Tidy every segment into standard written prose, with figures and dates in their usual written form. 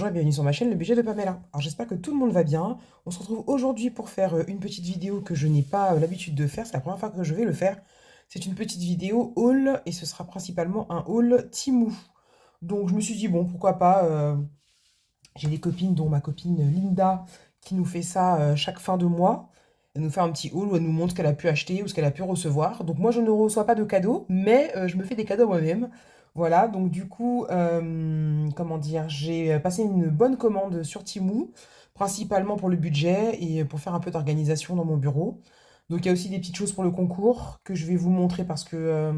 Bonjour et bienvenue sur ma chaîne Le Budget de Pamela. Alors j'espère que tout le monde va bien. On se retrouve aujourd'hui pour faire une petite vidéo que je n'ai pas l'habitude de faire. C'est la première fois que je vais le faire. C'est une petite vidéo haul et ce sera principalement un haul Temu. Donc je me suis dit bon pourquoi pas. J'ai des copines dont ma copine Linda qui nous fait ça chaque fin de mois. Elle nous fait un petit haul où elle nous montre ce qu'elle a pu acheter ou ce qu'elle a pu recevoir. Donc moi je ne reçois pas de cadeaux mais je me fais des cadeaux moi-même. Voilà, donc du coup, comment dire, j'ai passé une bonne commande sur Temu, principalement pour le budget et pour faire un peu d'organisation dans mon bureau. Donc il y a aussi des petites choses pour le concours que je vais vous montrer parce que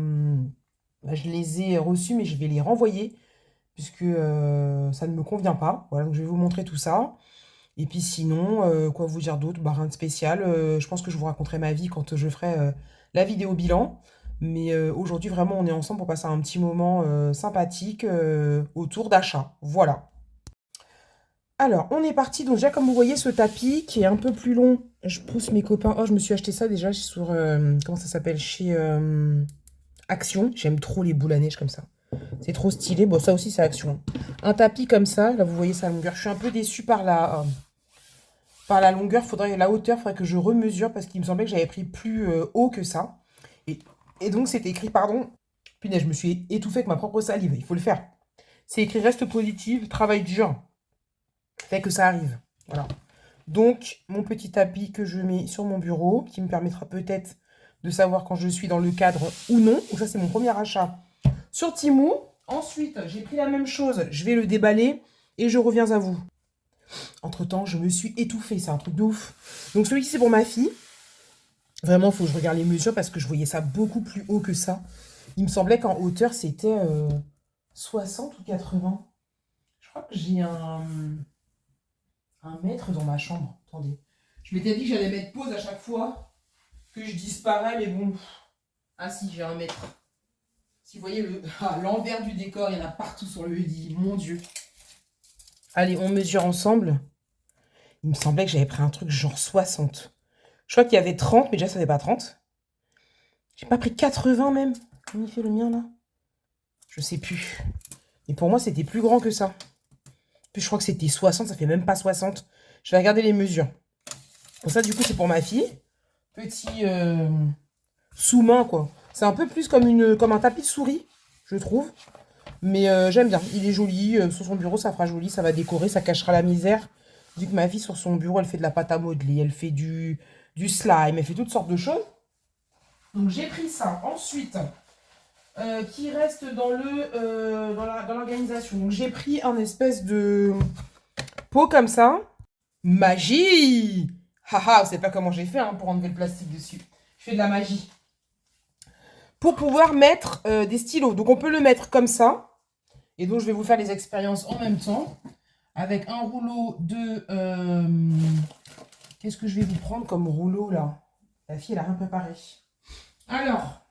bah, je les ai reçues, mais je vais les renvoyer puisque ça ne me convient pas. Voilà, donc je vais vous montrer tout ça. Et puis sinon, quoi vous dire d'autre? Bah, rien de spécial. Je pense que je vous raconterai ma vie quand je ferai la vidéo bilan. Mais aujourd'hui, vraiment, on est ensemble pour passer un petit moment sympathique autour d'achat. Voilà. Alors, on est parti. Donc déjà, comme vous voyez, ce tapis qui est un peu plus long. Je pousse mes copains. Oh, je me suis acheté ça déjà sur... comment ça s'appelle? Chez Action. J'aime trop les boules à neige comme ça. C'est trop stylé. Bon, ça aussi, c'est Action. Un tapis comme ça. Là, vous voyez sa longueur. Je suis un peu déçue par la longueur. La hauteur, faudrait que je remesure parce qu'il me semblait que j'avais pris plus haut que ça. Et, et donc, c'était écrit, pardon. Punaise, je me suis étouffée avec ma propre salive. Il faut le faire. C'est écrit reste positive, travail dur. Fait que ça arrive. Voilà. Donc, mon petit tapis que je mets sur mon bureau, qui me permettra peut-être de savoir quand je suis dans le cadre ou non. Donc ça, c'est mon premier achat sur Temu. Ensuite, j'ai pris la même chose. Je vais le déballer et je reviens à vous. Entre-temps, je me suis étouffée. C'est un truc de ouf. Donc, celui-ci, c'est pour ma fille. Vraiment, il faut que je regarde les mesures parce que je voyais ça beaucoup plus haut que ça. Il me semblait qu'en hauteur, c'était 60 ou 80. Je crois que j'ai un mètre dans ma chambre. Attendez. Je m'étais dit que j'allais mettre pause à chaque fois que je disparais, mais bon. Ah si, j'ai un mètre. Si vous voyez l'envers du décor, il y en a partout sur le lit. Mon Dieu. Allez, on mesure ensemble. Il me semblait que j'avais pris un truc genre 60. Je crois qu'il y avait 30, mais déjà ça fait pas 30. J'ai pas pris 80 même. Comment il fait le mien là? Je sais plus. Et pour moi, c'était plus grand que ça. Puis je crois que c'était 60, ça fait même pas 60. Je vais regarder les mesures. Bon, ça, du coup, c'est pour ma fille. Petit sous-main, quoi. C'est un peu plus comme un tapis de souris, je trouve. Mais j'aime bien. Il est joli. Sur son bureau, ça fera joli. Ça va décorer, ça cachera la misère. Vu que ma fille, sur son bureau, elle fait de la pâte à modeler. Elle fait du slime. Elle fait toutes sortes de choses. Donc, j'ai pris ça. Ensuite... qui reste dans l'organisation. Donc j'ai pris un espèce de pot comme ça. Magie! Haha, vous savez pas comment j'ai fait hein, pour enlever le plastique dessus. Je fais de la magie. Pour pouvoir mettre des stylos. Donc on peut le mettre comme ça. Et donc je vais vous faire les expériences en même temps. Avec un rouleau de... qu'est-ce que je vais vous prendre comme rouleau là? La fille elle a rien préparé. Alors...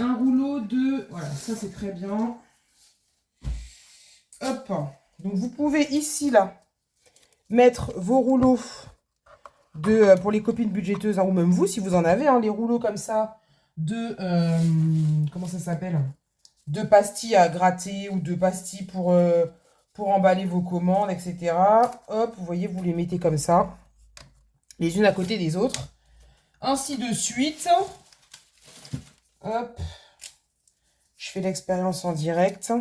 un rouleau de... Voilà, ça c'est très bien. Hop. Donc vous pouvez ici, là, mettre vos rouleaux pour les copines budgéteuses, hein, ou même vous, si vous en avez, hein, les rouleaux comme ça de... comment ça s'appelle? De pastilles à gratter ou de pastilles pour emballer vos commandes, etc. Hop, vous voyez, vous les mettez comme ça, les unes à côté des autres. Ainsi de suite. Hop. Je fais l'expérience en direct.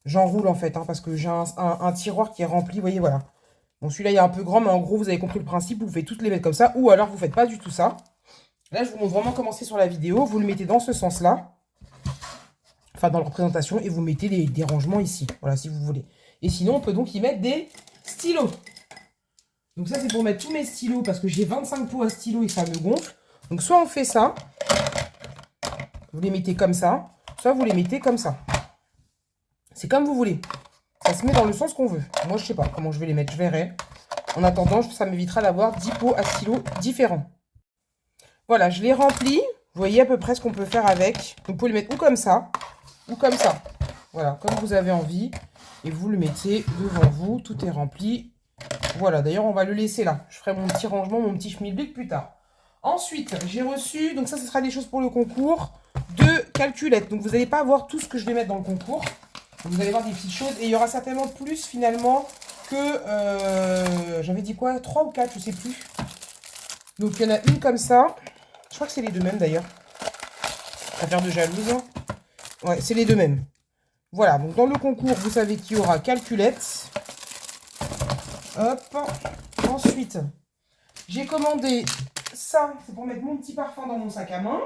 J'enroule en fait, hein, parce que j'ai un tiroir qui est rempli. Vous voyez, voilà. Bon, celui-là, il est un peu grand, mais en gros, vous avez compris le principe. Vous pouvez toutes les mettre comme ça. Ou alors, vous ne faites pas du tout ça. Là, je vous montre vraiment comment c'est sur la vidéo. Vous le mettez dans ce sens-là. Enfin, dans la représentation. Et vous mettez des rangements ici. Voilà, si vous voulez. Et sinon, on peut donc y mettre des stylos. Donc ça, c'est pour mettre tous mes stylos, parce que j'ai 25 pots à stylos et ça me gonfle. Donc, soit on fait ça. Vous les mettez comme ça, soit vous les mettez comme ça. C'est comme vous voulez. Ça se met dans le sens qu'on veut. Moi, je sais pas comment je vais les mettre, je verrai. En attendant, ça m'évitera d'avoir 10 pots à stylo différents. Voilà, je les remplis. Vous voyez à peu près ce qu'on peut faire avec. Vous pouvez le mettre ou comme ça, ou comme ça. Voilà, comme vous avez envie. Et vous le mettez devant vous. Tout est rempli. Voilà, d'ailleurs, on va le laisser là. Je ferai mon petit rangement, mon petit schmilblick plus tard. Ensuite, j'ai reçu, donc ça, ce sera des choses pour le concours, 2 calculettes. Donc, vous n'allez pas voir tout ce que je vais mettre dans le concours. Vous allez voir des petites choses. Et il y aura certainement plus finalement que... j'avais dit quoi? 3 ou 4, je sais plus. Donc il y en a une comme ça. Je crois que c'est les deux mêmes d'ailleurs. Affaire de jalouse. Ouais, c'est les deux mêmes. Voilà, donc dans le concours, vous savez qu'il y aura calculette. Hop. Ensuite, j'ai commandé ça. C'est pour mettre mon petit parfum dans mon sac à main.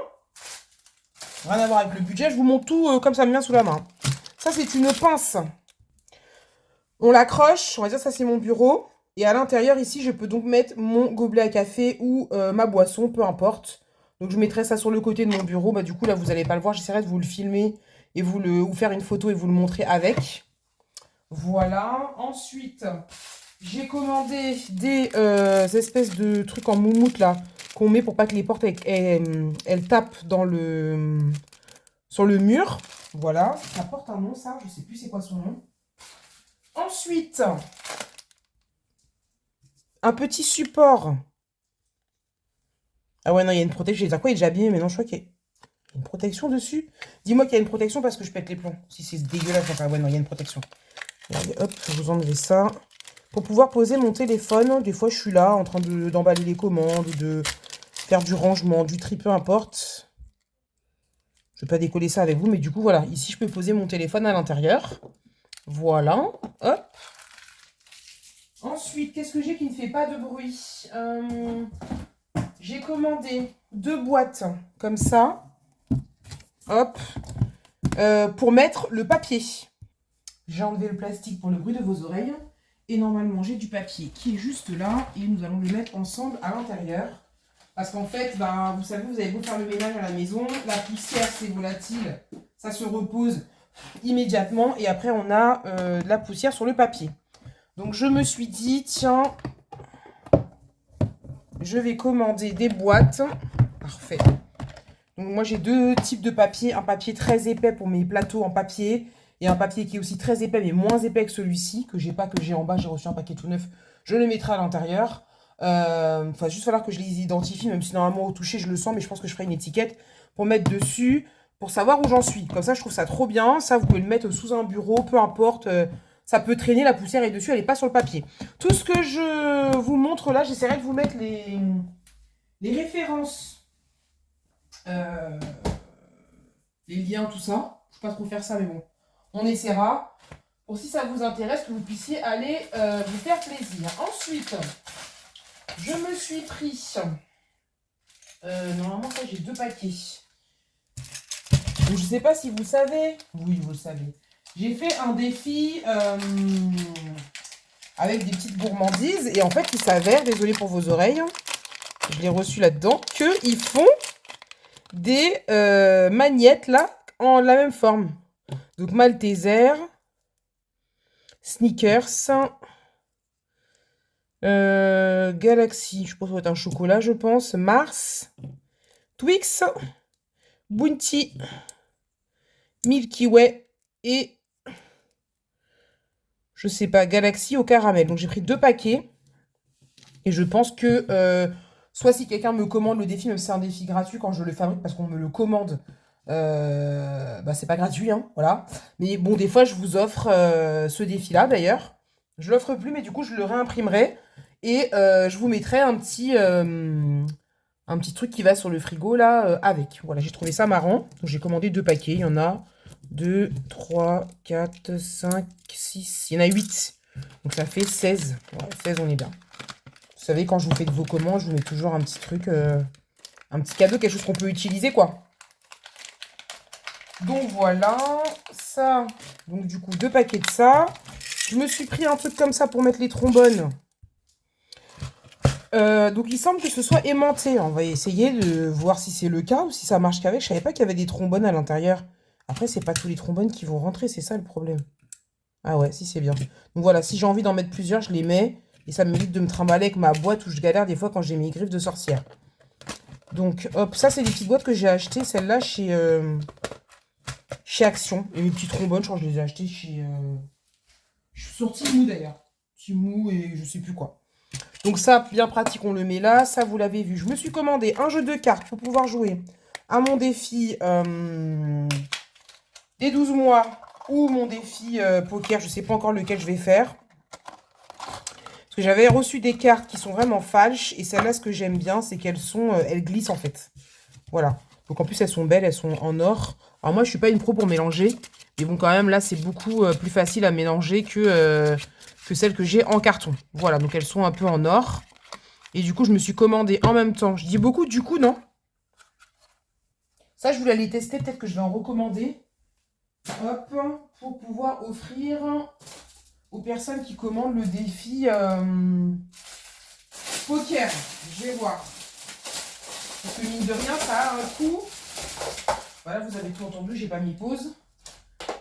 Rien à voir avec le budget. Je vous montre tout comme ça me vient sous la main. Ça, c'est une pince. On l'accroche. On va dire ça, c'est mon bureau. Et à l'intérieur, ici, je peux donc mettre mon gobelet à café ou ma boisson, peu importe. Donc, je mettrai ça sur le côté de mon bureau. Bah, du coup, là, vous n'allez pas le voir. J'essaierai de vous le filmer et vous faire une photo et vous le montrer avec. Voilà. Ensuite, j'ai commandé des espèces de trucs en moumoute, là, qu'on met pour pas que les portes, elles tapent sur le mur. Voilà. Ça porte un nom, ça. Je sais plus c'est quoi son nom. Ensuite, un petit support. Ah ouais, non, il y a une protection. J'ai dit, quoi, il est déjà abîmé, mais non, je crois qu'il y a une protection dessus. Dis-moi qu'il y a une protection parce que je pète les plombs. Si c'est dégueulasse, enfin, ouais, non, il y a une protection. Allez, hop, je vous enlever ça. Pour pouvoir poser mon téléphone, des fois, je suis là en train d'emballer les commandes, de faire du rangement, du tri, peu importe. Je ne vais pas décoller ça avec vous, mais du coup, voilà. Ici, je peux poser mon téléphone à l'intérieur. Voilà, hop. Ensuite, qu'est-ce que j'ai qui ne fait pas de bruit? J'ai commandé 2 boîtes comme ça. Hop. Pour mettre le papier. J'ai enlevé le plastique pour le bruit de vos oreilles. Et normalement, j'ai du papier qui est juste là. Et nous allons le mettre ensemble à l'intérieur. Parce qu'en fait, bah, vous savez, vous avez beau faire le ménage à la maison. La poussière, c'est volatile. Ça se repose immédiatement. Et après, on a de la poussière sur le papier. Donc, je me suis dit, tiens, je vais commander des boîtes. Parfait. Donc, moi, j'ai 2 types de papier. Un papier très épais pour mes plateaux en papier. Et un papier qui est aussi très épais, mais moins épais que celui-ci, que j'ai pas, que j'ai en bas. J'ai reçu un paquet tout neuf. Je le mettrai à l'intérieur. Enfin, juste falloir que je les identifie, même si normalement au toucher, je le sens. Mais je pense que je ferai une étiquette pour mettre dessus, pour savoir où j'en suis. Comme ça, je trouve ça trop bien. Ça, vous pouvez le mettre sous un bureau, peu importe. Ça peut traîner, la poussière est dessus, elle n'est pas sur le papier. Tout ce que je vous montre là, j'essaierai de vous mettre les références, les liens, tout ça. Je ne vais pas trop faire ça, mais bon. On essaiera. Pour si ça vous intéresse, que vous puissiez aller vous faire plaisir. Ensuite, je me suis pris... normalement, ça, j'ai 2 paquets. Donc, je ne sais pas si vous savez. Oui, vous le savez. J'ai fait un défi avec des petites gourmandises. Et en fait, il s'avère, désolé pour vos oreilles, je l'ai reçu là-dedans, qu'ils font des magnettes, là, en la même forme. Donc, Malteser, Snickers, Galaxy, je pense que ça va être un chocolat, je pense, Mars, Twix, Bounty, Milky Way et... je sais pas, Galaxy au caramel. Donc j'ai pris 2 paquets. Et je pense que, soit si quelqu'un me commande le défi, même si c'est un défi gratuit quand je le fabrique parce qu'on me le commande, bah c'est pas gratuit, hein, voilà. Mais bon, des fois, je vous offre ce défi-là, d'ailleurs. Je l'offre plus, mais du coup, je le réimprimerai. Et je vous mettrai un petit truc qui va sur le frigo, là, avec. Voilà, j'ai trouvé ça marrant. Donc j'ai commandé 2 paquets. Il y en a 2, 3, 4, 5, 6. Il y en a 8. Donc ça fait 16. Ouais, 16, on est bien. Vous savez, quand je vous fais de vos commandes, je vous mets toujours un petit truc, un petit cadeau, quelque chose qu'on peut utiliser, quoi. Donc voilà, ça. Donc du coup, 2 paquets de ça. Je me suis pris un truc comme ça pour mettre les trombones. Donc il semble que ce soit aimanté. On va essayer de voir si c'est le cas ou si ça marche qu'avec. Je savais pas qu'il y avait des trombones à l'intérieur. Après, c'est pas tous les trombones qui vont rentrer, c'est ça le problème. Ah ouais, si c'est bien. Donc voilà, si j'ai envie d'en mettre plusieurs, je les mets. Et ça m'évite de me trimballer avec ma boîte où je galère des fois quand j'ai mes griffes de sorcière. Donc hop, ça c'est des petites boîtes que j'ai achetées. Celle-là chez Action. Et mes petits trombones, je crois que je les ai achetées chez... je suis sur Temu d'ailleurs. Temu et je sais plus quoi. Donc ça, bien pratique, on le met là. Ça, vous l'avez vu. Je me suis commandé un jeu de cartes pour pouvoir jouer à mon défi des 12 mois ou mon défi poker. Je ne sais pas encore lequel je vais faire. Parce que j'avais reçu des cartes qui sont vraiment falches. Et celles-là, ce que j'aime bien, c'est qu'elles sont, elles glissent en fait. Voilà. Donc en plus, elles sont belles, elles sont en or. Alors moi, je suis pas une pro pour mélanger. Mais bon, quand même, là, c'est beaucoup plus facile à mélanger que celles que j'ai en carton. Voilà, donc elles sont un peu en or. Et du coup, je me suis commandé en même temps. Je dis beaucoup du coup, non? Ça, je voulais aller tester. Peut-être que je vais en recommander. Hop, pour pouvoir offrir aux personnes qui commandent le défi poker. Je vais voir. Parce que mine de rien, ça a un coût. Voilà, vous avez tout entendu, j'ai pas mis pause.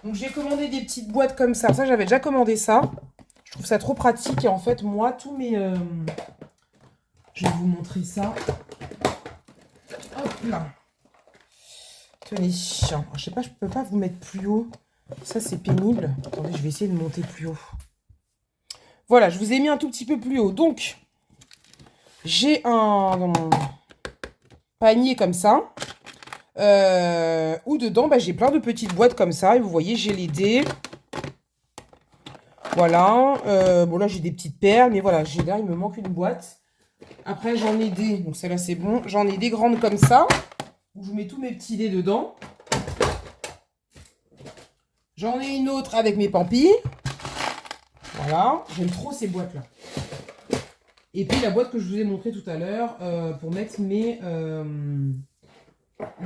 Donc j'ai commandé des petites boîtes comme ça. Ça, j'avais déjà commandé ça. Je trouve ça trop pratique. Et en fait, moi, tous mes... Je vais vous montrer ça. Hop là. Tenez. Alors, je sais pas, je peux pas vous mettre plus haut. Ça, c'est pénible. Attendez, je vais essayer de monter plus haut. Voilà, je vous ai mis un tout petit peu plus haut. Donc, j'ai un dans mon panier comme ça. Où dedans, bah, j'ai plein de petites boîtes comme ça. Et vous voyez, j'ai les dés. Voilà. Bon, là, j'ai des petites perles. Mais voilà, là, il me manque une boîte. Après, j'en ai des. Donc, celle-là, c'est bon. J'en ai des grandes comme ça. Où je mets tous mes petits dés dedans. J'en ai une autre avec mes pampis. Voilà. J'aime trop ces boîtes-là. Et puis, la boîte que je vous ai montrée tout à l'heure pour mettre les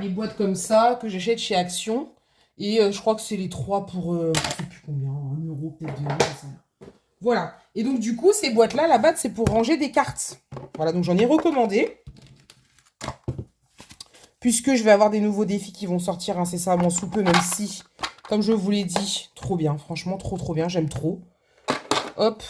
boîtes comme ça que j'achète chez Action. Et je crois que c'est les 3 pour, je sais plus combien, 1 euro, peut-être 2 euros, ça. Voilà. Et donc, du coup, ces boîtes-là, la base, c'est pour ranger des cartes. Voilà, donc j'en ai recommandé. Puisque je vais avoir des nouveaux défis qui vont sortir incessamment sous peu, même si, comme je vous l'ai dit, trop bien. Franchement, trop, trop bien. J'aime trop. Hop.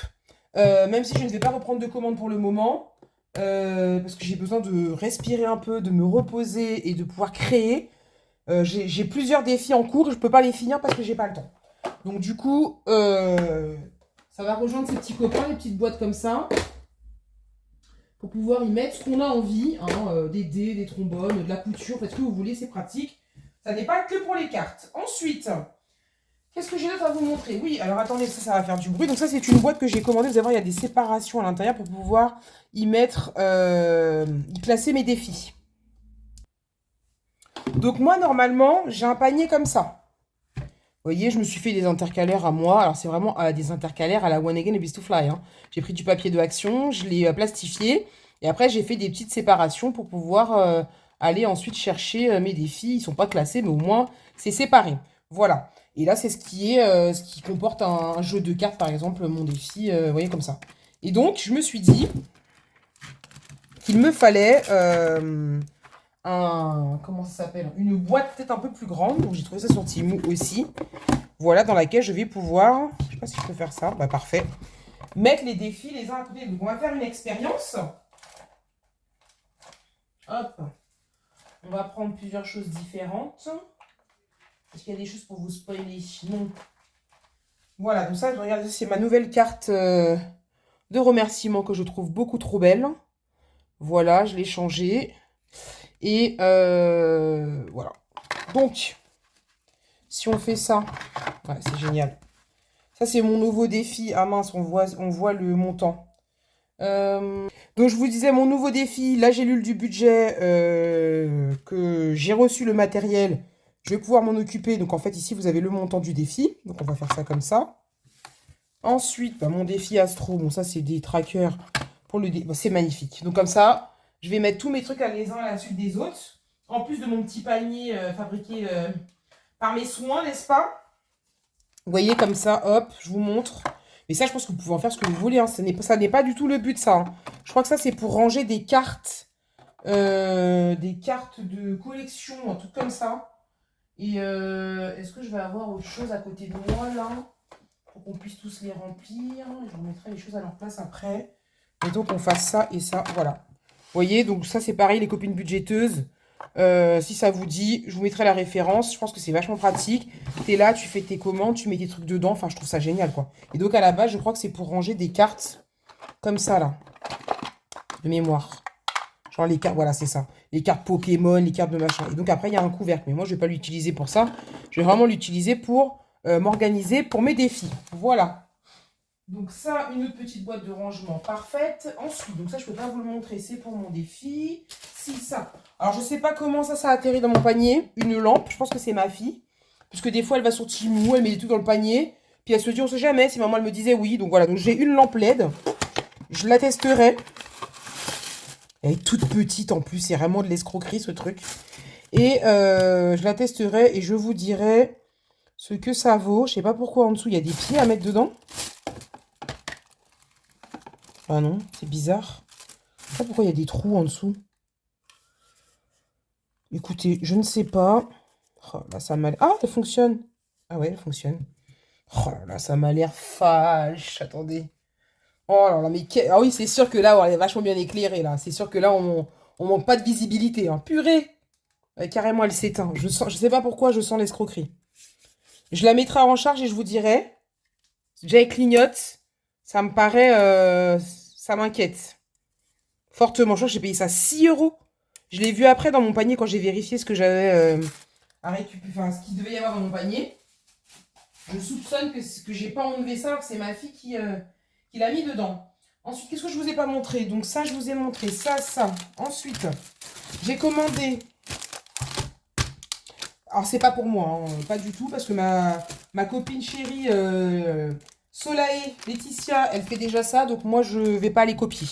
Même si je ne vais pas reprendre de commandes pour le moment, parce que j'ai besoin de respirer un peu, de me reposer et de pouvoir créer. J'ai plusieurs défis en cours, je ne peux pas les finir parce que j'ai pas le temps. Donc du coup, ça va rejoindre ces petits copains, les petites boîtes comme ça, pour pouvoir y mettre ce qu'on a envie, hein, des dés, des trombones, de la couture, faites ce que vous voulez, c'est pratique. Ça n'est pas que pour les cartes. Ensuite, qu'est-ce que j'ai d'autre à vous montrer? Oui, alors attendez, ça va faire du bruit. Donc ça, c'est une boîte que j'ai commandée. Vous allez voir, il y a des séparations à l'intérieur pour pouvoir y mettre, y placer mes défis. Donc moi, normalement, j'ai un panier comme ça. Vous voyez, je me suis fait des intercalaires à moi. Alors, c'est vraiment des intercalaires à la One Again et Beast to Fly. Hein. J'ai pris du papier de Action, je l'ai plastifié. Et après, j'ai fait des petites séparations pour pouvoir aller ensuite chercher mes défis. Ils ne sont pas classés, mais au moins, c'est séparé. Voilà. Et là, c'est ce qui comporte un jeu de cartes, par exemple, mon défi. Vous voyez, comme ça. Et donc, je me suis dit qu'il me fallait... comment ça s'appelle? Une boîte peut-être un peu plus grande. Donc j'ai trouvé ça sur Temu aussi. Voilà, dans laquelle je vais pouvoir, je sais pas si je peux faire ça, bah parfait, mettre les défis les uns à côté. Donc on va faire une expérience. Hop. On va prendre plusieurs choses différentes. Est-ce qu'il y a des choses pour vous spoiler? Non. Voilà, donc ça, regardez, c'est ma nouvelle carte de remerciement que je trouve beaucoup trop belle. Voilà, je l'ai changée. Et voilà. Donc, si on fait ça, ouais, c'est génial. Ça, c'est mon nouveau défi. Ah mince, on voit le montant. Donc, je vous disais, mon nouveau défi, là, j'ai lu du budget, que j'ai reçu le matériel. Je vais pouvoir m'en occuper. Donc, en fait, ici, vous avez le montant du défi. Donc, on va faire ça comme ça. Ensuite, bah, mon défi Astro. Bon, ça, c'est des trackers pour le défi. Bah, c'est magnifique. Donc, comme ça... Je vais mettre tous mes trucs les uns à la suite des autres. En plus de mon petit panier fabriqué par mes soins, n'est-ce pas? Vous voyez, comme ça, hop, je vous montre. Mais ça, je pense que vous pouvez en faire ce que vous voulez. Hein. Ça n'est pas du tout le but, ça. Hein. Je crois que ça, c'est pour ranger des cartes. Des cartes de collection, un truc comme ça. Et est-ce que je vais avoir autre chose à côté de moi, là? Pour qu'on puisse tous les remplir. Je vous mettrai les choses à leur place après. Et donc, on fasse ça et ça, voilà. Vous voyez, donc ça c'est pareil, les copines budgéteuses. Si ça vous dit, je vous mettrai la référence. Je pense que c'est vachement pratique. Tu es là, tu fais tes commandes, tu mets tes trucs dedans. Enfin, je trouve ça génial, quoi. Et donc, à la base, je crois que c'est pour ranger des cartes comme ça, là. De mémoire. Genre les cartes, voilà, c'est ça. Les cartes Pokémon, les cartes de machin. Et donc, après, il y a un couvercle. Mais moi, je ne vais pas l'utiliser pour ça. Je vais vraiment l'utiliser pour m'organiser pour mes défis. Voilà. Donc ça, une autre petite boîte de rangement parfaite. Ensuite, donc ça, je ne peux pas vous le montrer, c'est pour mon défi. Si, ça. Alors, je ne sais pas comment ça atterrit dans mon panier. Une lampe, je pense que c'est ma fille. Puisque des fois, elle va sur Temu, elle met des trucs dans le panier. Puis elle se dit, on ne sait jamais si maman, elle me disait oui. Donc voilà, donc j'ai une lampe LED. Je la testerai. Elle est toute petite en plus, c'est vraiment de l'escroquerie ce truc. Et je la testerai et je vous dirai ce que ça vaut. Je sais pas pourquoi en dessous il y a des pieds à mettre dedans. Ah non, c'est bizarre. Je sais pas pourquoi il y a des trous en dessous. Écoutez, je ne sais pas. Oh, là, ça m'a l'air... Ah, elle fonctionne. Ah ouais, elle fonctionne. Oh là, ça m'a l'air fâche. Attendez. Oh là là, mais... Ah oui, c'est sûr que là, on est vachement bien éclairé, là. C'est sûr que là, on manque pas de visibilité. Hein. Purée. Carrément, elle s'éteint. Je sais pas pourquoi, je sens l'escroquerie. Je la mettrai en charge et je vous dirai. Déjà, elle clignote. Ça me paraît... ça m'inquiète. Fortement. Je crois que j'ai payé ça 6 euros. Je l'ai vu après dans mon panier quand j'ai vérifié ce que j'avais à récupérer. Enfin, ce qu'il devait y avoir dans mon panier. Je soupçonne que j'ai pas enlevé ça alors que c'est ma fille qui l'a mis dedans. Ensuite, qu'est-ce que je vous ai pas montré? Donc ça, je vous ai montré ça, ça. Ensuite, j'ai commandé... Alors, c'est pas pour moi, hein, pas du tout, parce que ma copine chérie Solae, Laetitia, elle fait déjà ça, donc moi, je vais pas les copier.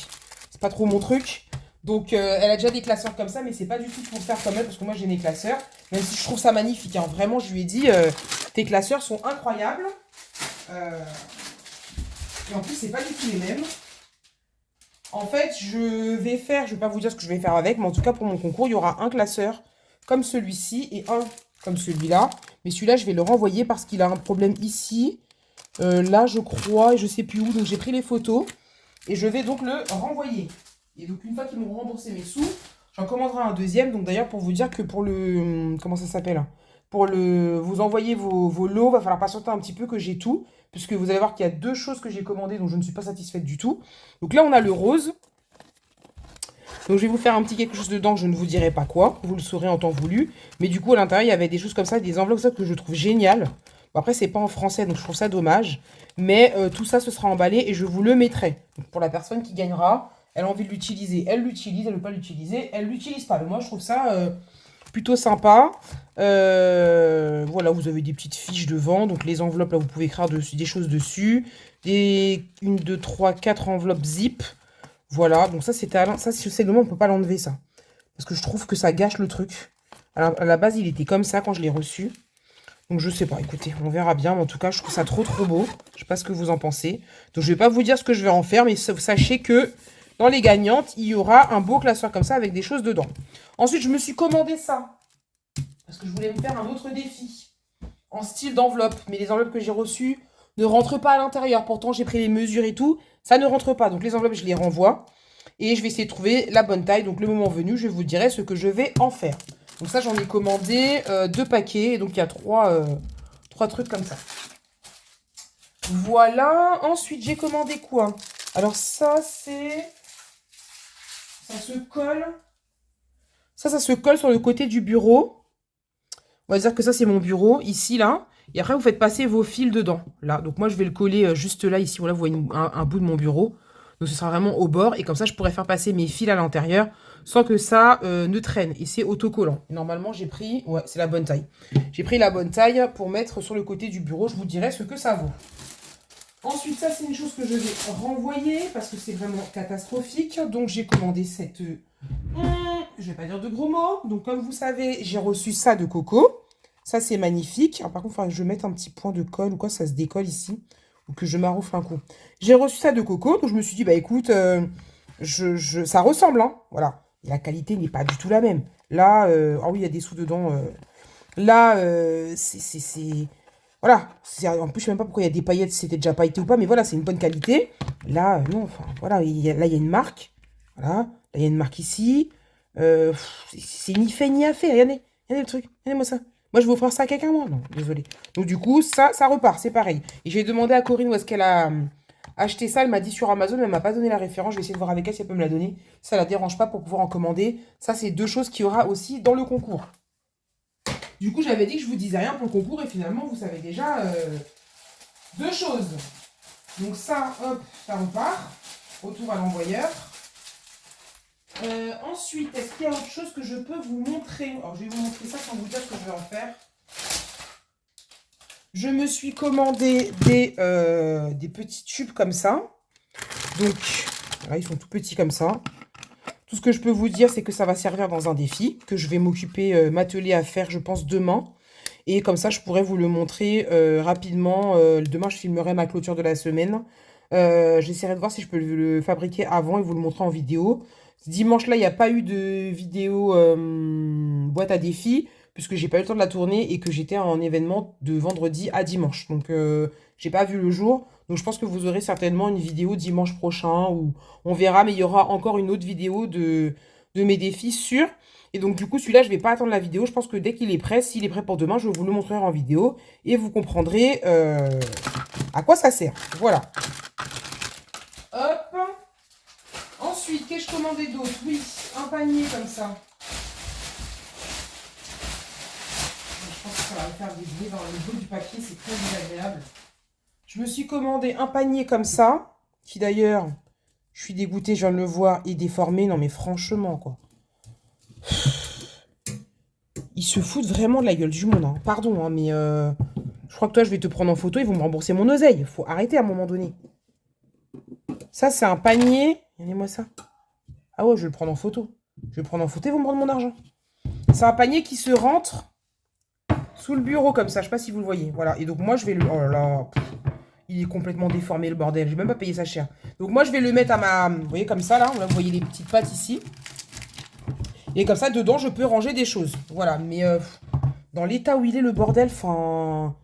C'est pas trop mon truc. Donc, elle a déjà des classeurs comme ça, mais c'est pas du tout pour faire comme elle, parce que moi, j'ai mes classeurs. Même si je trouve ça magnifique, hein. Vraiment, je lui ai dit, tes classeurs sont incroyables. Et en plus, c'est pas du tout les mêmes. En fait, je vais pas vous dire ce que je vais faire avec, mais en tout cas, pour mon concours, il y aura un classeur comme celui-ci et un comme celui-là. Mais celui-là, je vais le renvoyer parce qu'il a un problème ici. Là, je crois, et je sais plus où. Donc, j'ai pris les photos. Et je vais donc le renvoyer. Et donc, une fois qu'ils m'ont remboursé mes sous, j'en commanderai un deuxième. Donc, d'ailleurs, pour vous dire que pour le... Comment ça s'appelle? Pour vous envoyer vos lots, il va falloir patienter un petit peu que j'ai tout. Puisque vous allez voir qu'il y a 2 choses que j'ai commandées dont je ne suis pas satisfaite du tout. Donc là, on a le rose. Donc je vais vous faire un petit quelque chose dedans, je ne vous dirai pas quoi, vous le saurez en temps voulu. Mais du coup à l'intérieur il y avait des choses comme ça, des enveloppes ça que je trouve géniales. Bon, après c'est pas en français donc je trouve ça dommage. Mais tout ça ce sera emballé et je vous le mettrai. Donc, pour la personne qui gagnera, elle a envie de l'utiliser, elle l'utilise, elle ne veut pas l'utiliser, elle l'utilise pas. Mais moi je trouve ça plutôt sympa. Voilà, vous avez des petites fiches devant. Donc les enveloppes là vous pouvez écrire des choses dessus. Des 1, 2, 3, 4 enveloppes zip. Voilà, donc ça c'était ça c'est le moment on peut pas l'enlever ça. Parce que je trouve que ça gâche le truc. Alors, à la base il était comme ça quand je l'ai reçu. Donc je sais pas, écoutez, on verra bien. Mais en tout cas je trouve ça trop beau. Je sais pas ce que vous en pensez. Donc je vais pas vous dire ce que je vais en faire. Mais sachez que dans les gagnantes, il y aura un beau classeur comme ça avec des choses dedans. Ensuite je me suis commandé ça. Parce que je voulais me faire un autre défi. En style d'enveloppe. Mais les enveloppes que j'ai reçues ne rentrent pas à l'intérieur. Pourtant j'ai pris les mesures et tout. Ça ne rentre pas. Donc les enveloppes je les renvoie. Et je vais essayer de trouver la bonne taille. Donc le moment venu, je vous dirai ce que je vais en faire. Donc ça, j'en ai commandé 2 paquets. Et donc il y a 3 trucs comme ça. Voilà. Ensuite, j'ai commandé quoi? Alors ça, c'est... Ça se colle. Ça se colle sur le côté du bureau. On va dire que ça, c'est mon bureau. Ici, là. Et après, vous faites passer vos fils dedans. Là. Donc moi, je vais le coller juste là, ici. Voilà, vous voyez un bout de mon bureau. Donc ce sera vraiment au bord. Et comme ça, je pourrais faire passer mes fils à l'intérieur sans que ça ne traîne. Et c'est autocollant. Et normalement, j'ai pris... Ouais, c'est la bonne taille. J'ai pris la bonne taille pour mettre sur le côté du bureau. Je vous dirai ce que ça vaut. Ensuite, ça, c'est une chose que je vais renvoyer parce que c'est vraiment catastrophique. Donc, j'ai commandé cette... je vais pas dire de gros mots. Donc, comme vous savez, j'ai reçu ça de Coco. Ça, c'est magnifique. Alors, par contre, il faudra que je mette un petit point de colle ou quoi, ça se décolle ici. Ou que je maroufle un coup. J'ai reçu ça de Coco. Donc, je me suis dit, bah écoute, ça ressemble, hein. Voilà. Et la qualité n'est pas du tout la même. Là, ah oui, il y a des sous dedans. Là, c'est... Voilà. En plus, je sais même pas pourquoi il y a des paillettes, si c'était déjà pailleté ou pas. Mais voilà, c'est une bonne qualité. Là, non, enfin, voilà. Là, il y a une marque. Voilà. Là, il y a une marque ici. C'est ni fait ni à fait. Regardez. Regardez le truc. Regardez-moi ça. Moi, je vais offrir ça à quelqu'un, moi. Non, désolé. Donc, du coup, ça repart. C'est pareil. Et j'ai demandé à Corinne où est-ce qu'elle a acheté ça. Elle m'a dit sur Amazon, mais elle m'a pas donné la référence. Je vais essayer de voir avec elle si elle peut me la donner. Ça la dérange pas pour pouvoir en commander. Ça, c'est 2 choses qu'il y aura aussi dans le concours. Du coup, j'avais dit que je vous disais rien pour le concours et finalement, vous savez déjà deux choses. Donc ça, hop, ça repart. Retour à l'envoyeur. Ensuite, est-ce qu'il y a autre chose que je peux vous montrer? Alors, je vais vous montrer ça sans vous dire ce que je vais en faire. Je me suis commandé des petits tubes comme ça. Donc, là, ils sont tout petits comme ça. Tout ce que je peux vous dire, c'est que ça va servir dans un défi que je vais m'occuper, m'atteler à faire, je pense, demain. Et comme ça, je pourrais vous le montrer rapidement. Demain, je filmerai ma clôture de la semaine. J'essaierai de voir si je peux le fabriquer avant et vous le montrer en vidéo. Ce dimanche-là, il n'y a pas eu de vidéo boîte à défi, puisque j'ai pas eu le temps de la tourner et que j'étais en événement de vendredi à dimanche. Donc, j'ai pas vu le jour. Donc, je pense que vous aurez certainement une vidéo dimanche prochain où on verra, mais il y aura encore une autre vidéo de mes défis sûrs. Et donc, du coup, celui-là, je ne vais pas attendre la vidéo. Je pense que dès qu'il est prêt, s'il est prêt pour demain, je vous le montrerai en vidéo. Et vous comprendrez à quoi ça sert. Voilà. Hop. Ensuite, qu'ai-je commandé d'autre? Oui, un panier comme ça. Je pense que ça va me faire des bruits dans le bout du papier. C'est très désagréable. Je me suis commandé un panier comme ça. Qui d'ailleurs, je suis dégoûtée, je viens de le voir, est déformé. Non mais franchement, quoi. Ils se foutent vraiment de la gueule du monde. Hein. Pardon, hein, mais je crois que toi, je vais te prendre en photo. Ils vont me rembourser mon oseille. Il faut arrêter à un moment donné. Ça, c'est un panier. Regardez-moi ça. Ah ouais, je vais le prendre en photo. Je vais le prendre en photo, ils vont me rendre mon argent. C'est un panier qui se rentre sous le bureau comme ça. Je sais pas si vous le voyez. Voilà. Et donc, moi, je vais le... Oh là là. Il est complètement déformé, le bordel. Je vais même pas payer ça cher. Donc, moi, je vais le mettre à ma... Vous voyez, comme ça, là. Vous voyez les petites pattes ici. Et comme ça, dedans, je peux ranger des choses. Voilà. Mais dans l'état où il est, le bordel, enfin...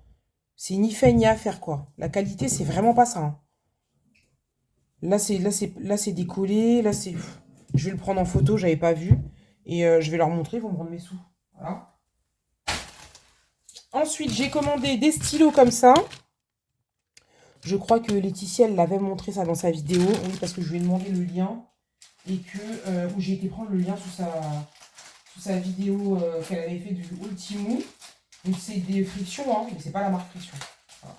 C'est ni fait ni à faire, quoi. La qualité, c'est vraiment pas ça. Hein. Là, c'est décollé. Là, c'est... Je vais le prendre en photo, j'avais pas vu. Et je vais leur montrer, ils vont me rendre mes sous. Voilà. Ensuite, j'ai commandé des stylos comme ça. Je crois que Laetitia, elle l'avait montré ça dans sa vidéo. Oui, parce que je lui ai demandé le lien. Et que où j'ai été prendre le lien sous sa vidéo qu'elle avait fait du Ultimo. Donc, c'est des frictions, hein, mais c'est pas la marque Friction. Voilà.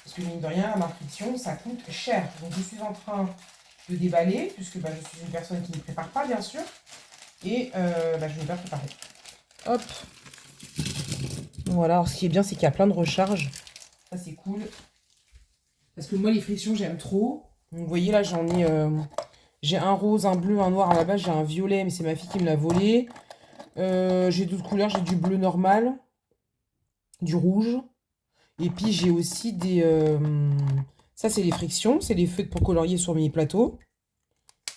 Parce que mine de rien, la marque Friction, ça coûte cher. Donc, je suis en train de déballer, puisque je suis une personne qui ne prépare pas, bien sûr. Et je vais pas préparer. Hop. Voilà, alors ce qui est bien, c'est qu'il y a plein de recharges. Ça, c'est cool. Parce que moi, les frictions, j'aime trop. Donc, vous voyez, là, j'en ai... j'ai un rose, un bleu, un noir. À la base, j'ai un violet, mais c'est ma fille qui me l'a volé. J'ai d'autres couleurs. J'ai du bleu normal. Du rouge. Et puis, j'ai aussi des... ça, c'est les frictions. C'est les feutres pour colorier sur mes plateaux.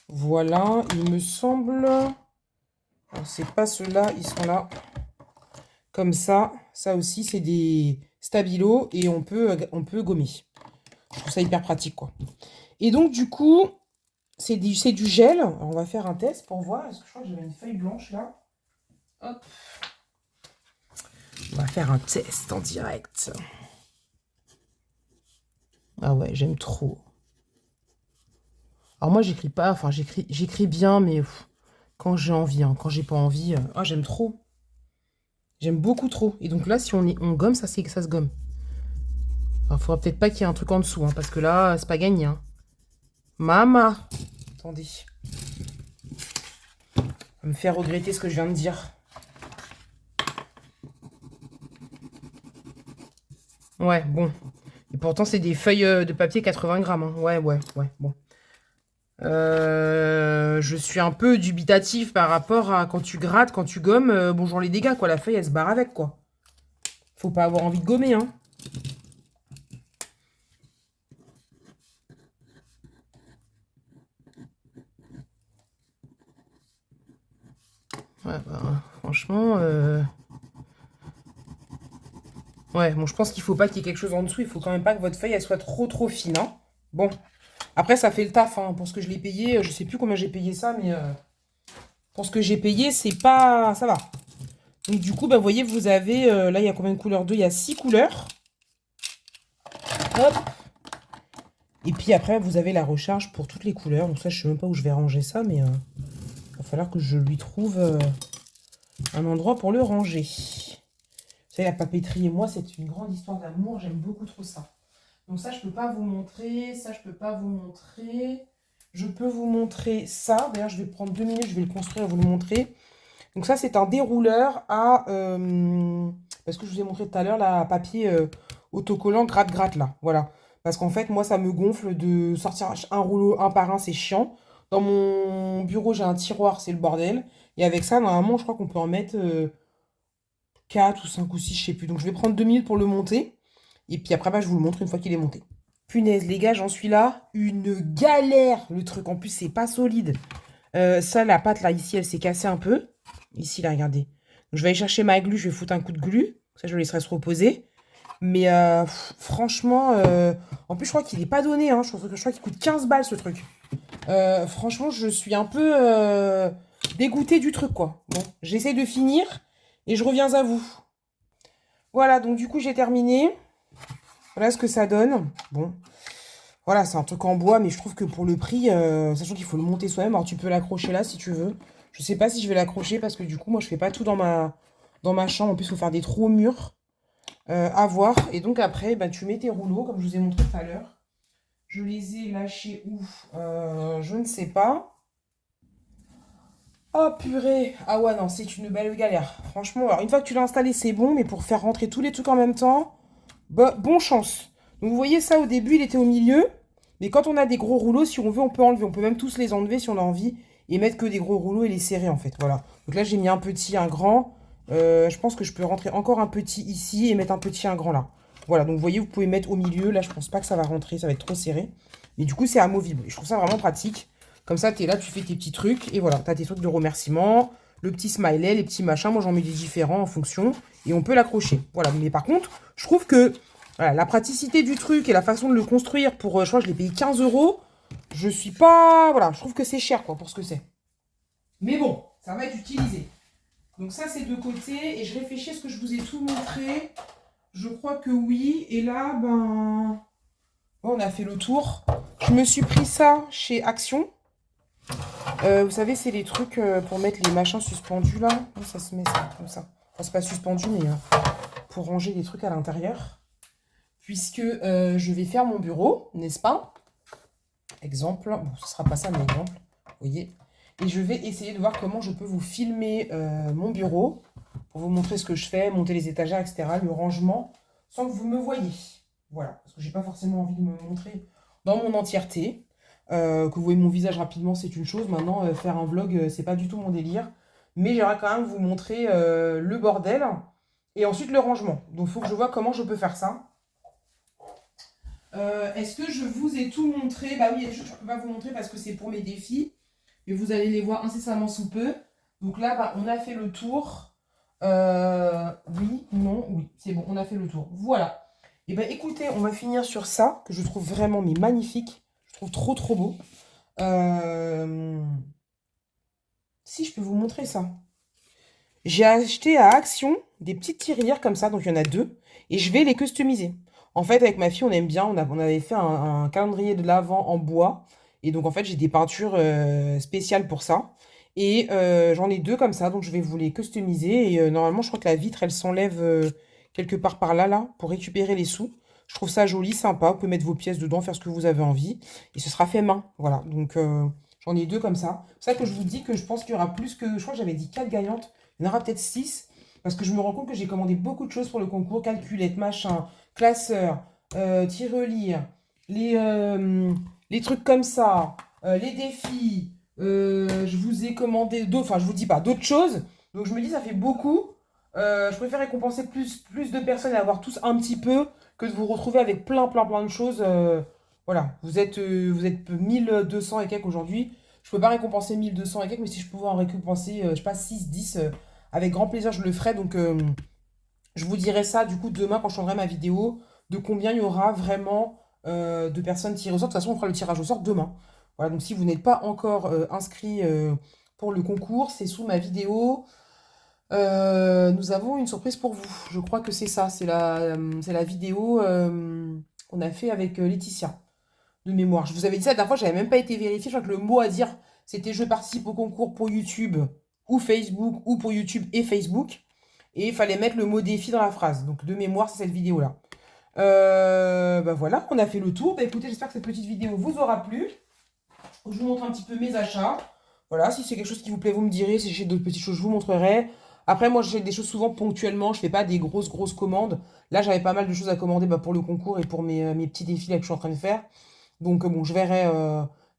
Voilà, il me semble... C'est pas ceux-là, ils sont là. Comme ça. Ça aussi, c'est des stabilos et on peut gommer. Je trouve ça hyper pratique, quoi. Et donc, du coup, c'est du gel. Alors, on va faire un test pour voir. Est-ce que je crois que j'avais une feuille blanche, là? Hop. On va faire un test en direct. Ah ouais, j'aime trop. Alors, moi, j'écris pas. Enfin, j'écris bien, mais quand j'ai envie. Hein, quand j'ai pas envie... Ah, j'aime trop. J'aime beaucoup trop. Et donc là, si on gomme, ça se gomme. Il faudra peut-être pas qu'il y ait un truc en dessous, hein, parce que là, c'est pas gagné. Hein. Maman. Attendez. Ça va me faire regretter ce que je viens de dire. Ouais, bon. Et pourtant, c'est des feuilles de papier 80 grammes. Hein. Ouais, bon. Je suis un peu dubitatif par rapport à quand tu grattes, quand tu gommes. Bonjour les dégâts, quoi. La feuille, elle se barre avec, quoi. Faut pas avoir envie de gommer, hein. Ouais, franchement... Ouais, bon, je pense qu'il faut pas qu'il y ait quelque chose en dessous. Il faut quand même pas que votre feuille, elle soit trop fine, hein. Bon. Après, ça fait le taf, hein. Pour ce que je l'ai payé, je sais plus combien j'ai payé ça, mais... pour ce que j'ai payé, c'est pas... Ça va. Donc, du coup, vous voyez, vous avez... là, il y a combien de couleurs? 2, il y a 6 couleurs. Hop. Et puis après, vous avez la recharge pour toutes les couleurs. Donc ça, je sais même pas où je vais ranger ça, mais... il va falloir que je lui trouve un endroit pour le ranger. savez, la papeterie et moi, c'est une grande histoire d'amour. J'aime beaucoup trop ça. Donc ça, je peux pas vous montrer. Ça, je peux pas vous montrer. Je peux vous montrer ça. D'ailleurs, je vais prendre 2 minutes, je vais le construire et vous le montrer. Donc ça, c'est un dérouleur à... parce que je vous ai montré tout à l'heure, là, à papier autocollant gratte-gratte, là. Voilà. Parce qu'en fait, moi, ça me gonfle de sortir un rouleau un par un, c'est chiant. Dans mon bureau, j'ai un tiroir, c'est le bordel. Et avec ça, normalement, je crois qu'on peut en mettre 4 ou 5 ou 6, je sais plus. Donc je vais prendre 2 minutes pour le monter. Et puis après, bah, je vous le montre une fois qu'il est monté. Punaise, les gars, j'en suis là. Une galère, le truc. En plus, c'est pas solide. Ça, la pâte, là, ici, elle s'est cassée un peu. Ici, là, regardez. Donc, je vais aller chercher ma glu. Je vais foutre un coup de glu. Ça, je le laisserai se reposer. Mais franchement, en plus, je crois qu'il n'est pas donné. Hein. Je crois qu'il coûte 15 balles, ce truc. Franchement, je suis un peu dégoûtée du truc, quoi. Bon, j'essaie de finir et je reviens à vous. Voilà, donc du coup, j'ai terminé. Voilà ce que ça donne. Bon, voilà, c'est un truc en bois, mais je trouve que pour le prix, sachant qu'il faut le monter soi-même, alors tu peux l'accrocher là si tu veux. Je sais pas si je vais l'accrocher parce que du coup, moi, je fais pas tout dans ma chambre. En plus, il faut faire des trous au mur à voir. Et donc après, bah, tu mets tes rouleaux, comme je vous ai montré tout à l'heure. Je les ai lâchés où? Je ne sais pas. Oh purée! Ah ouais, non, c'est une belle galère. Franchement, alors une fois que tu l'as installé, c'est bon, mais pour faire rentrer tous les trucs en même temps, bah, bon chance. Donc vous voyez ça, au début, il était au milieu. Mais quand on a des gros rouleaux, si on veut, on peut enlever. On peut même tous les enlever si on a envie. Et mettre que des gros rouleaux et les serrer, en fait. Voilà. Donc là, j'ai mis un petit, un grand. Je pense que je peux rentrer encore un petit ici et mettre un petit, un grand là. Voilà, donc vous voyez, vous pouvez mettre au milieu. Là, je pense pas que ça va rentrer, ça va être trop serré. Mais du coup, c'est amovible. Et je trouve ça vraiment pratique. Comme ça, tu es là, tu fais tes petits trucs. Et voilà, tu as tes trucs de remerciement. Le petit smiley, les petits machins. Moi, j'en mets des différents en fonction. Et on peut l'accrocher. Voilà. Mais par contre, je trouve que voilà, la praticité du truc et la façon de le construire pour, je crois que je l'ai payé 15 euros. Je suis pas... Voilà, je trouve que c'est cher, quoi, pour ce que c'est. Mais bon, ça va être utilisé. Donc ça, c'est de côté. Et je réfléchis, est-ce que je vous ai tout montré? Je crois que oui. Et là, ben... Bon, on a fait le tour. Je me suis pris ça chez Action. Vous savez, c'est les trucs pour mettre les machins suspendus, là. Ça se met ça, comme ça. Enfin, c'est pas suspendu, mais pour ranger les trucs à l'intérieur. Puisque je vais faire mon bureau, n'est-ce pas? Exemple. Bon, ce sera pas ça, mais exemple. Vous voyez? Et je vais essayer de voir comment je peux vous filmer mon bureau pour vous montrer ce que je fais, monter les étagères, etc., le rangement, sans que vous me voyez. Voilà, parce que j'ai pas forcément envie de me montrer dans mon entièreté. Que vous voyez mon visage rapidement, c'est une chose. Maintenant, faire un vlog, c'est pas du tout mon délire. Mais j'aimerais quand même vous montrer le bordel et ensuite le rangement. Donc, il faut que je vois comment je peux faire ça. Est-ce que je vous ai tout montré? Bah oui, il y a des choses que je ne peux pas vous montrer parce que c'est pour mes défis. Mais vous allez les voir incessamment sous peu. Donc là, bah, on a fait le tour. Oui, non, oui, c'est bon, on a fait le tour. Voilà. Et ben écoutez, on va finir sur ça, que je trouve vraiment mais magnifique. Je trouve trop trop beau. Si, je peux vous montrer ça. J'ai acheté à Action des petites tirelires comme ça, donc il y en a 2. Et je vais les customiser. En fait, avec ma fille, on aime bien. On avait fait un calendrier de l'Avent en bois. Et donc, en fait, j'ai des peintures spéciales pour ça. Et j'en ai 2 comme ça, donc je vais vous les customiser. Et normalement, je crois que la vitre, elle s'enlève quelque part par là, là, pour récupérer les sous. Je trouve ça joli, sympa. Vous pouvez mettre vos pièces dedans, faire ce que vous avez envie. Et ce sera fait main. Voilà, donc j'en ai 2 comme ça. C'est ça que je vous dis que je pense qu'il y aura plus que... Je crois que j'avais dit 4 gagnantes. Il y en aura peut-être 6. Parce que je me rends compte que j'ai commandé beaucoup de choses pour le concours. Calculette, machin, classeur, tirelire, les trucs comme ça, les défis. Je vous ai commandé d'autres, enfin je vous dis pas, d'autres choses. Donc je me dis ça fait beaucoup. Je préfère récompenser plus de personnes et avoir tous un petit peu que de vous retrouver avec plein de choses. Voilà, vous êtes 1200 et quelques aujourd'hui. Je peux pas récompenser 1200 et quelques, mais si je pouvais en récompenser, je sais pas, 6 10 avec grand plaisir je le ferai. Donc je vous dirai ça du coup demain quand je changerai ma vidéo, de combien il y aura vraiment de personnes tirées au sort. De toute façon, on fera le tirage au sort demain. Voilà, donc si vous n'êtes pas encore inscrit pour le concours, c'est sous ma vidéo. Nous avons une surprise pour vous. Je crois que c'est ça, c'est la vidéo qu'on a fait avec Laetitia, de mémoire. Je vous avais dit ça la dernière fois, j'avais même pas été vérifiée. Je crois que le mot à dire, c'était je participe au concours pour YouTube ou Facebook, ou pour YouTube et Facebook. Et il fallait mettre le mot défi dans la phrase. Donc, de mémoire, c'est cette vidéo-là. Bah voilà, on a fait le tour. Bah écoutez, j'espère que cette petite vidéo vous aura plu. Je vous montre un petit peu mes achats. Voilà, si c'est quelque chose qui vous plaît, vous me direz. Si j'ai d'autres petites choses, je vous montrerai. Après, moi, j'achète des choses souvent ponctuellement. Je fais pas des grosses commandes. Là, j'avais pas mal de choses à commander bah, pour le concours et pour mes petits défis là, que je suis en train de faire. Donc, bon, je verrai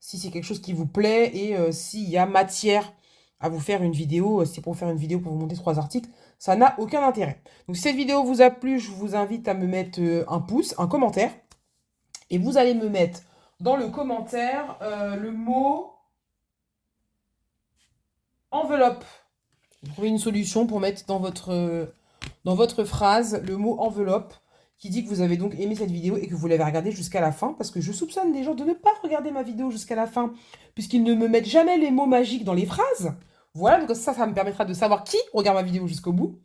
si c'est quelque chose qui vous plaît et s'il y a matière à vous faire une vidéo. Si c'est pour vous faire une vidéo pour vous monter 3 articles, ça n'a aucun intérêt. Donc, si cette vidéo vous a plu, je vous invite à me mettre un pouce, un commentaire. Et vous allez me mettre dans le commentaire le mot enveloppe. Vous trouvez une solution pour mettre dans votre phrase le mot enveloppe qui dit que vous avez donc aimé cette vidéo et que vous l'avez regardée jusqu'à la fin, parce que je soupçonne des gens de ne pas regarder ma vidéo jusqu'à la fin, puisqu'ils ne me mettent jamais les mots magiques dans les phrases. Voilà, donc ça me permettra de savoir qui regarde ma vidéo jusqu'au bout.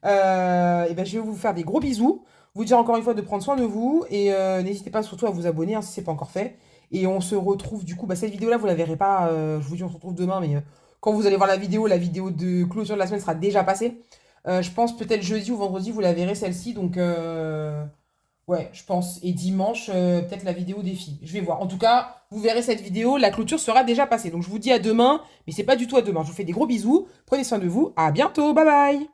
Et ben, je vais vous faire des gros bisous, vous dire encore une fois de prendre soin de vous, et n'hésitez pas surtout à vous abonner hein, si ce n'est pas encore fait. Et on se retrouve du coup, bah, cette vidéo-là, vous la verrez pas, je vous dis on se retrouve demain, mais quand vous allez voir la vidéo de clôture de la semaine sera déjà passée. Je pense peut-être jeudi ou vendredi, vous la verrez celle-ci. Donc, ouais, je pense. Et dimanche, peut-être la vidéo des filles. Je vais voir. En tout cas, vous verrez cette vidéo. La clôture sera déjà passée. Donc, je vous dis à demain. Mais c'est pas du tout à demain. Je vous fais des gros bisous. Prenez soin de vous. À bientôt. Bye bye.